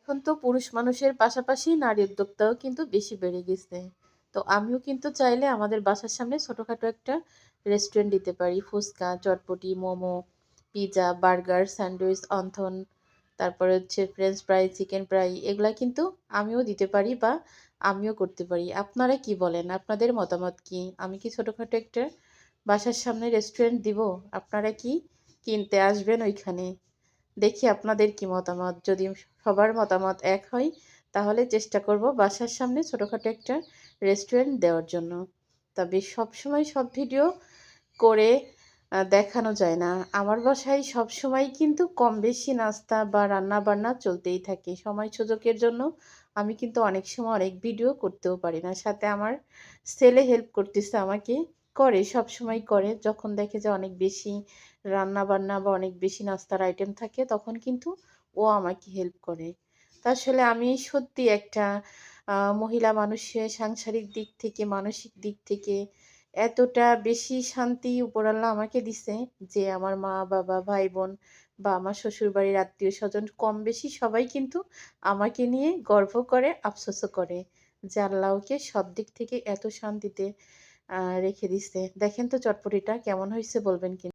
এখন তো পুরুষ মানুষের পাশাপাশি নারী উদ্যোক্তাও কিন্তু বেশি বেড়ে গেছে। তো আমিও কিন্তু চাইলে আমাদের বাসার সামনে ছোটখাটো একটা রেস্টুরেন্ট দিতে পারি। Phuchka, chotpoti, momo, pizza, burger, sandwich, wonton, তারপরে হচ্ছে ফ্রেঞ্চ ফ্রাই, চিকেন ফ্রাই এগুলা কিন্তু আমিও দিতে পারি বা আমিও করতে পারি। আপনারা কি বলেন? আপনাদের মতামত কি? আমি কি ছোটখাটো একটা বাসার সামনে রেস্টুরেন্ট দিব? আপনারা কি কিনতে আসবেন ওইখানে? দেখি আপনাদের কি মতামত। যদি সবার মতামত এক হয় তাহলে চেষ্টা করব বাসার সামনে ছোটখাটো একটা রেস্টুরেন্ট দেওয়ার জন্য। তবে সবসময় সব ভিডিও করে দেখানো যায় না। আমার বাসায় সবসময় কিন্তু কম বেশি নাস্তা বা রান্না বান্না চলতেই থাকে। সময় সুযোগের জন্য আমি কিন্তু অনেক সময় অনেক ভিডিও করতেও পারি না। সাথে আমার ছেলে হেল্প করতেছে আমাকে। করে, সবসময় করে। যখন দেখে যে অনেক বেশি রান্না বান্না বা অনেক বেশি নাস্তার আইটেম থাকে তখন কিন্তু ও আমাকে হেল্প করে। তা আসলে আমি সত্যি একটা মহিলা মানুষের সাংসারিক দিক থেকে, মানসিক দিক থেকে এতটা বেশি শান্তি উপরআল্লাহ আমাকে দিছে যে আমার মা-বাবা, ভাই-বোন বা আমার শ্বশুরবাড়ির আত্মীয়স্বজন কম বেশি সবাই কিন্তু আমাকে নিয়ে গর্ব করে, আফসোসও করে যে আল্লাহ ওকে সব দিক থেকে এত শান্তিতে রেখে দিছে। দেখেন তো চটপটিটা কেমন হইছে বলবেন কিন্তু।